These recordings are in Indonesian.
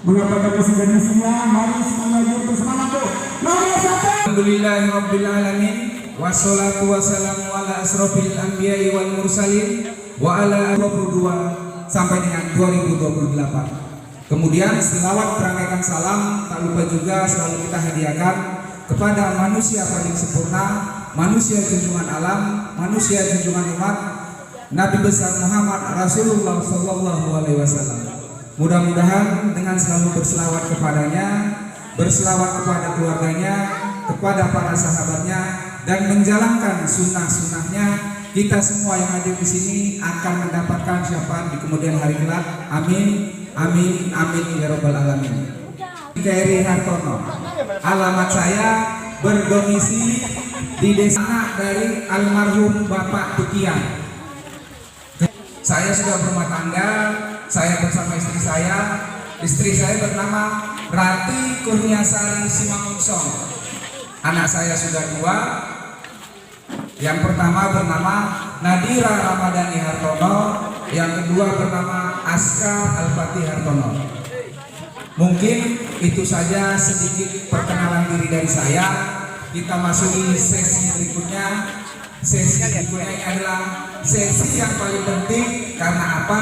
Mengatakan isinya, mari semuanya bersemangat tuh. Nomor 1. Alhamdulillahirabbil wassalatu wassalamu ala asrofil anbiya'i wal mursalin wa ala 22 sampai dengan 2028. Kemudian selawat berangkaikan salam tak lupa juga selalu kita hadiahkan kepada manusia paling sempurna, manusia junjungan alam, manusia junjungan umat, Nabi besar Muhammad Rasulullah Sallallahu Alaihi Wasallam. Mudah-mudahan dengan selalu berselawat kepadanya, berselawat kepada keluarganya, kepada para sahabatnya, dan menjalankan sunnah-sunnahnya, kita semua yang hadir di sini akan mendapatkan syafaat di kemudian hari kelak. Amin, amin, amin ya robbal alamin. Keri Hartono, alamat saya berdomisili di desa dari almarhum Bapak Tukian. Saya sudah berumah tangga, saya bersama istri saya bernama Rati Kurniasari Simangunsong. Anak saya sudah 2. Yang pertama bernama Nadira Ramadhani Hartono, yang kedua bernama Aska Alpati Hartono. Mungkin itu saja sedikit perkenalan diri dari saya. Kita masuki sesi berikutnya. Sesi berikutnya ini adalah sesi yang paling penting. Karena apa?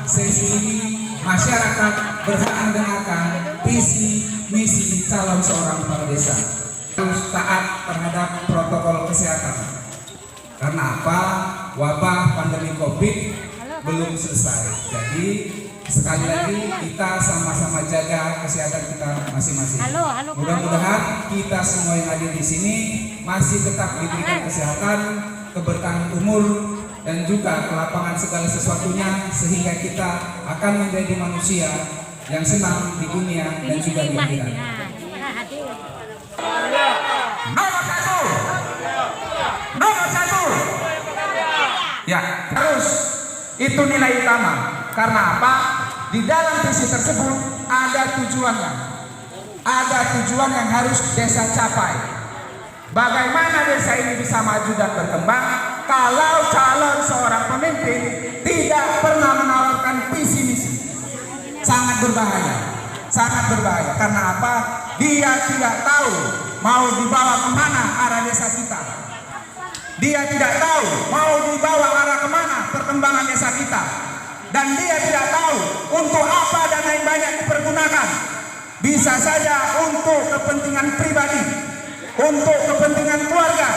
Sesi ini masyarakat berhak mendengarkan visi misi calon seorang kepala desa. Harus taat terhadap protokol kesehatan. Karena apa? Wabah pandemi COVID belum selesai. Jadi sekali lagi kita sama-sama jaga kesehatan kita masing-masing. Mudah-mudahan kita semua yang hadir di sini masih tetap diberikan kesehatan, keberkahan umur, dan juga kelapangan segala sesuatunya, sehingga kita akan menjadi manusia yang senang di dunia dan juga di akhirat. Nomor satu. Ya, terus itu nilai utama. Karena apa? Di dalam visi tersebut ada tujuannya. Ada tujuan yang harus desa capai. Bagaimana desa ini bisa maju dan berkembang kalau calon seorang pemimpin tidak pernah menawarkan visi misi? Sangat berbahaya. Sangat berbahaya. Karena apa? Dia tidak tahu mau dibawa kemana arah desa kita. Dia tidak tahu mau dibawa arah kemana perkembangan desa kita. Dan dia tidak tahu untuk apa dana yang banyak dipergunakan. Bisa saja untuk kepentingan pribadi, untuk kepentingan keluarga,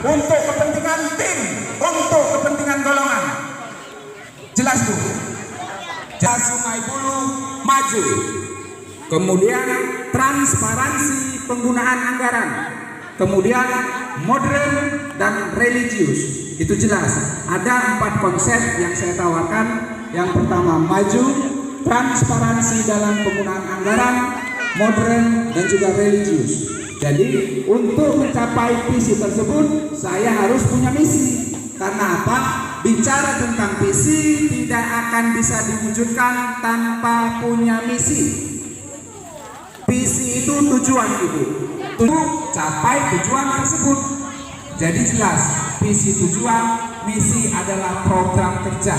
untuk kepentingan tim, untuk kepentingan golongan. Jelas Bu? Sungai Bulu maju. Kemudian transparansi penggunaan anggaran. Kemudian modern dan religius. Itu jelas. Ada 4 konsep yang saya tawarkan. Yang pertama maju, transparansi dalam penggunaan anggaran, modern, dan juga religius. Jadi untuk mencapai visi tersebut saya harus punya misi. Karena apa? Bicara tentang visi tidak akan bisa diwujudkan tanpa punya misi. Visi itu tujuan Ibu. Capai tujuan tersebut. Jadi jelas visi tujuan, misi adalah program kerja.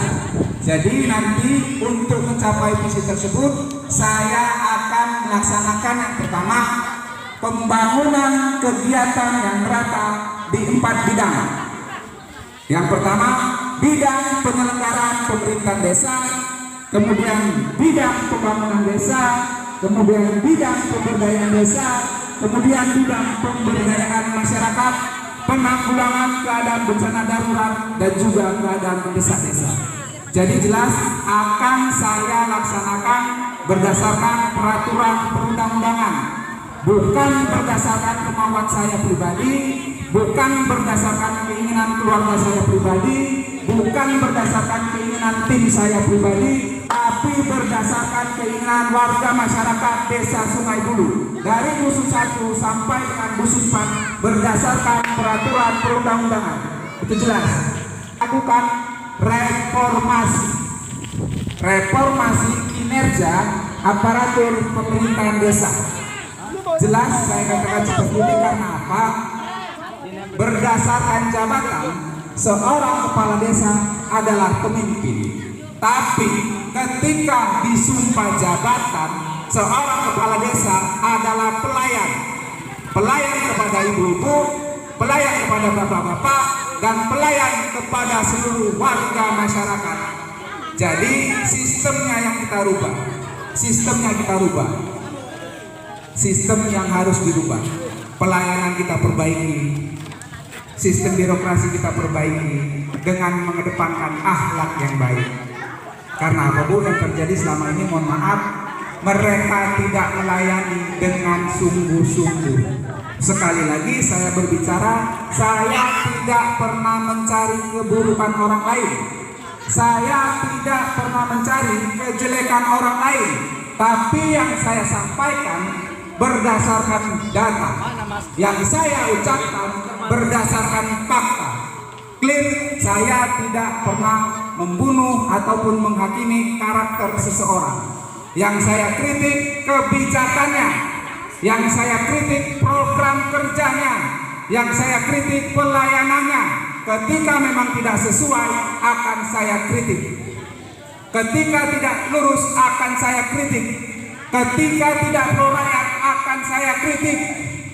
Jadi nanti untuk mencapai visi tersebut saya akan melaksanakan yang pertama pembangunan kegiatan yang merata di 4 bidang. Yang pertama bidang penyelenggaraan pemerintahan desa, kemudian bidang pembangunan desa, kemudian bidang pemberdayaan desa, kemudian bidang pemberdayaan masyarakat, penanggulangan keadaan bencana darurat, dan juga keadaan mendesak desa. Jadi jelas akan saya laksanakan berdasarkan peraturan perundang-undangan, bukan berdasarkan kemauan saya pribadi, bukan berdasarkan keinginan keluarga saya pribadi, bukan berdasarkan keinginan tim saya pribadi, tapi berdasarkan keinginan warga masyarakat desa Sungai Bulu dari Dusun 1 sampai dengan Dusun 4 berdasarkan peraturan perundang-undangan. Itu jelas. Lakukan reformasi kinerja aparatur pemerintahan desa. Jelas saya katakan seperti ini karena apa? Berdasarkan jabatan, seorang kepala desa adalah pemimpin. Tapi ketika disumpah jabatan, seorang kepala desa adalah pelayan. Pelayan kepada ibu-ibu, pelayan kepada bapak-bapak, dan pelayan kepada seluruh warga masyarakat. Jadi sistemnya yang kita rubah. Sistemnya kita rubah. Sistem yang harus dirubah. Pelayanan kita perbaiki. Sistem birokrasi kita perbaiki dengan mengedepankan akhlak yang baik. Karena apa Bu yang terjadi selama ini, mohon maaf, mereka tidak melayani dengan sungguh-sungguh. Sekali lagi saya berbicara, saya tidak pernah mencari keburukan orang lain. Saya tidak pernah mencari kejelekan orang lain. Tapi yang saya sampaikan berdasarkan data. Yang saya ucapkan berdasarkan fakta. Clear, saya tidak pernah membunuh ataupun menghakimi karakter seseorang. Yang saya kritik kebijakannya, yang saya kritik program kerjanya, yang saya kritik pelayanannya. Ketika memang tidak sesuai akan saya kritik. Ketika tidak lurus akan saya kritik. Ketika tidak pro rakyat akan saya kritik.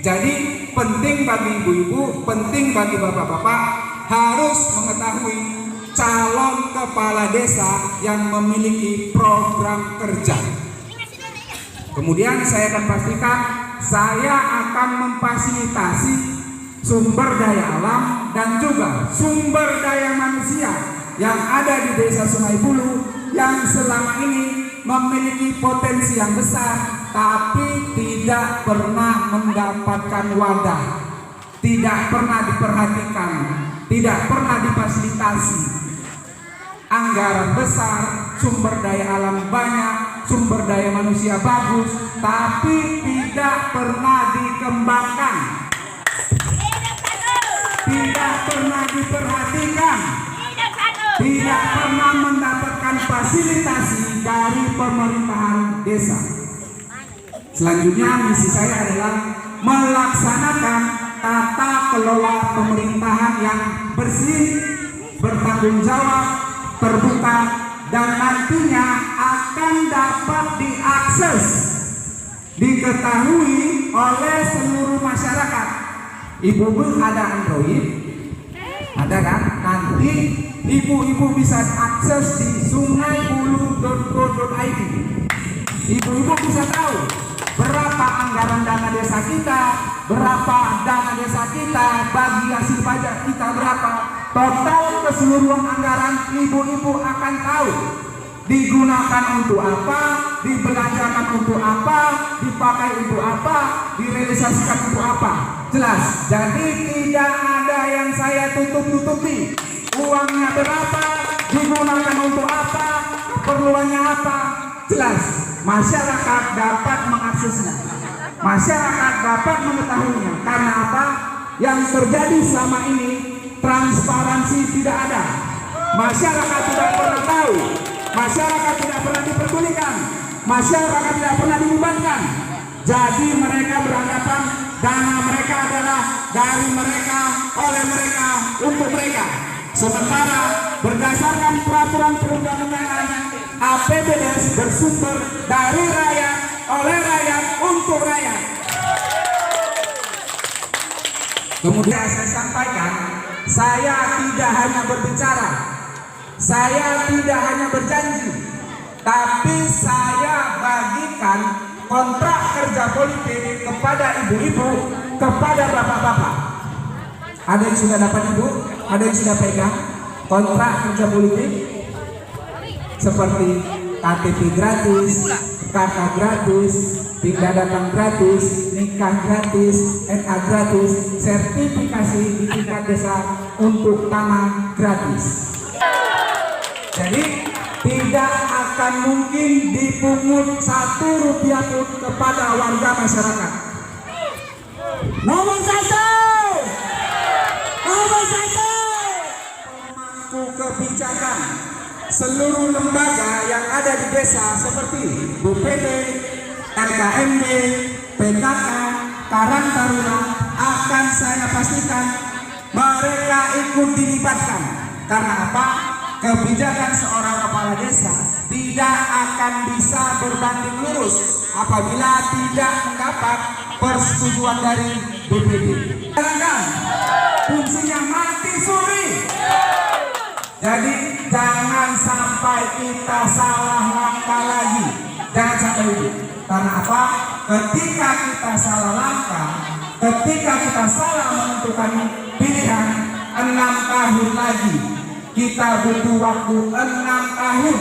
Jadi penting bagi ibu-ibu, penting bagi bapak-bapak harus mengetahui calon kepala desa yang memiliki program kerja. Kemudian saya akan pastikan saya akan memfasilitasi sumber daya alam dan juga sumber daya manusia yang ada di Desa Sungai Bulu yang selama ini memiliki potensi yang besar tapi tidak pernah mendapatkan wadah, tidak pernah diperhatikan, tidak pernah difasilitasi. Anggaran besar, sumber daya alam banyak, sumber daya manusia bagus, tapi tidak pernah dikembangkan, tidak pernah diperhatikan, tidak pernah mendapatkan fasilitasi dari pemerintahan desa. Selanjutnya misi saya adalah melaksanakan tata kelola pemerintahan yang bersih, bertanggung jawab, terbuka, dan nantinya akan dapat diakses, diketahui oleh seluruh masyarakat. Ibu-ibu ada Android? Ada kan? Nanti ibu-ibu bisa akses di sungaibulu.go.id. Ibu-ibu bisa tahu berapa anggaran dana desa kita, berapa dana desa kita, bagi hasil pajak kita berapa, total keseluruhan anggaran ibu-ibu akan tahu digunakan untuk apa, dibelanjakan untuk apa, dipakai untuk apa, direalisasikan untuk apa. Jelas, jadi tidak ada yang saya tutup-tutupi. Uangnya berapa, digunakan untuk apa, keperluannya apa, jelas. Masyarakat dapat mengaksesnya, masyarakat dapat mengetahuinya. Karena apa? Yang terjadi selama ini transparansi tidak ada. Masyarakat tidak pernah tahu, masyarakat tidak pernah diperdulikan, masyarakat tidak pernah dibebankan. Jadi mereka beranggapan dana mereka adalah dari mereka, oleh mereka, untuk mereka. Sementara berdasarkan peraturan perundang-undangan, APBDes bersumber dari rakyat, oleh rakyat, untuk rakyat. Kemudian saya sampaikan, saya tidak hanya berbicara, saya tidak hanya berjanji, tapi saya bagikan kontrak kerja politik kepada ibu-ibu, kepada bapak-bapak. Ada yang sudah dapat ibu? Ada yang sudah pegang kontrak kerja politik? Seperti KTP gratis, KK gratis, pindah datang gratis, nikah gratis, NA gratis, sertifikasi di tingkat desa untuk tanah gratis. Jadi tidak akan mungkin dipungut 1 rupiah pun kepada warga masyarakat. Nomor 1, nomor 1, pemangku kebijakan seluruh lembaga yang ada di desa seperti BPD, LKMD, PKK, Karang Taruna akan saya pastikan mereka ikut dilibatkan. Karena apa? Kebijakan seorang kepala desa tidak akan bisa berbanding lurus apabila tidak mendapat persetujuan dari DPD. Jangan fungsinya mati suri. Jadi jangan sampai kita salah langkah lagi. Jangan sampai itu. Karena apa? Ketika kita salah langkah, ketika kita salah menentukan pilihan, 6 tahun lagi kita butuh waktu 6 tahun.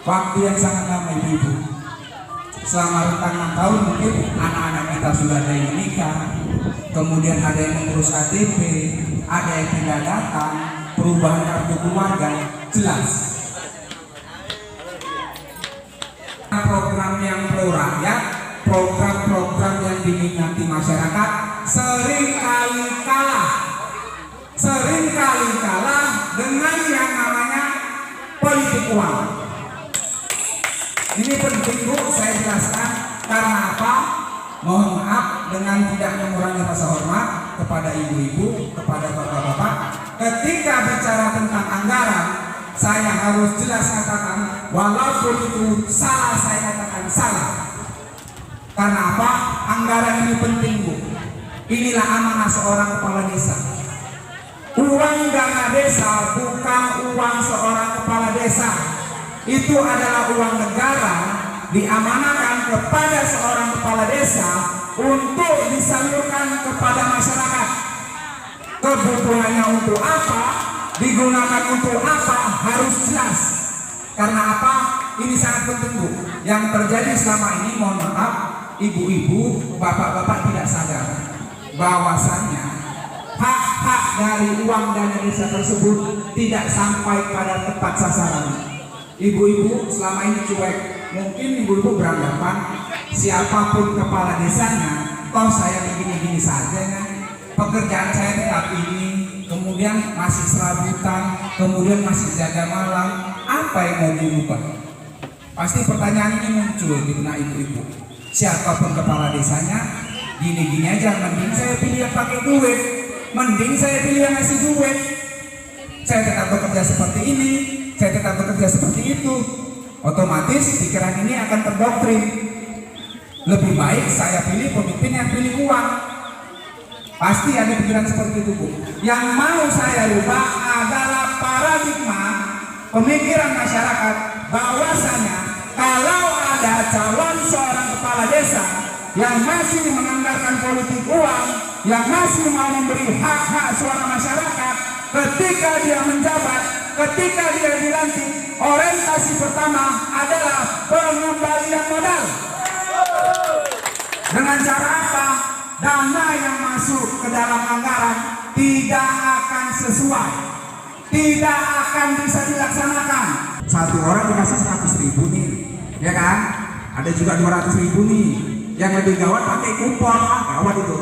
Waktu yang sangat lama ibu-ibu. Selama rentang 6 tahun mungkin anak-anak kita sudah ada yang menikah, kemudian ada yang mengurus KTP, ada yang tidak datang, perubahan kartu keluarga, jelas. Program yang pro rakyat, program-program yang diminati masyarakat seringkali kalah dengan yang namanya politik uang. Ini penting Bu, saya jelaskan karena apa? Mohon maaf dengan tidak mengurangi rasa hormat kepada ibu-ibu, kepada bapak-bapak. Ketika bicara tentang anggaran, saya harus jelas katakan, walaupun itu salah, saya katakan salah. Karena apa? Anggaran ini penting Bu. Inilah amanah seorang kepala desa. Uang dana desa bukan uang seorang kepala desa. Itu adalah uang negara diamanahkan kepada seorang kepala desa untuk disalurkan kepada masyarakat. Kebutuhannya untuk apa, digunakan untuk apa harus jelas. Karena apa? Ini sangat penting Bu. Yang terjadi selama ini, mohon maaf, ibu-ibu, bapak-bapak tidak sadar bahwasannya hak-hak dari uang dana desa tersebut tidak sampai pada tepat sasaran. Ibu-ibu selama ini cuek. Mungkin ibu-ibu beranggapan siapapun kepala desanya, toh saya begini-gini saja, pekerjaan saya tetap ini, kemudian masih serabutan, kemudian masih jaga malam, apa yang mau dirubah? Pasti pertanyaan ini muncul di benak ibu-ibu. Siapapun kepala desanya, gini-gini aja, mending saya pilih yang pakai duit, mending saya pilih yang ngasih duit. Saya tetap bekerja seperti ini, saya tetap bekerja seperti itu. Otomatis pikiran ini akan terdoktrin. Lebih baik saya pilih pemimpin yang pilih uang. Pasti ada pikiran seperti itu Bu. Yang mau saya rubah adalah paradigma pemikiran masyarakat bahwasanya kalau ada calon seorang kepala desa yang masih menganggarkan politik uang, yang masih mau memberi hak-hak suara masyarakat, ketika dia menjabat, ketika dia dilantik, orientasi pertama adalah pengembalian modal. Dengan cara apa? Dana yang masuk ke dalam anggaran tidak akan sesuai, tidak akan bisa dilaksanakan. Satu orang dikasih 100.000 nih, ya kan? Ada juga 200.000 nih. Yang lebih gawat pakai kupon, gawat itu.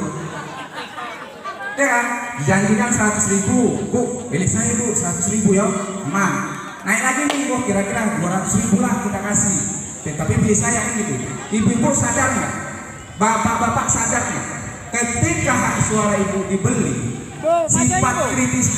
Ya kan? Dijanjikan 100.000, Bu, pilih saya Bu, 100.000 ya, aman. Naik lagi nih, Bu, kira-kira 200.000 lah kita kasih. Tapi pilih saya kan gitu. Ibu-ibu sadar nggak? Bapak-bapak sadar nggak? Ketika hak suara ibu dibeli, sifat kritis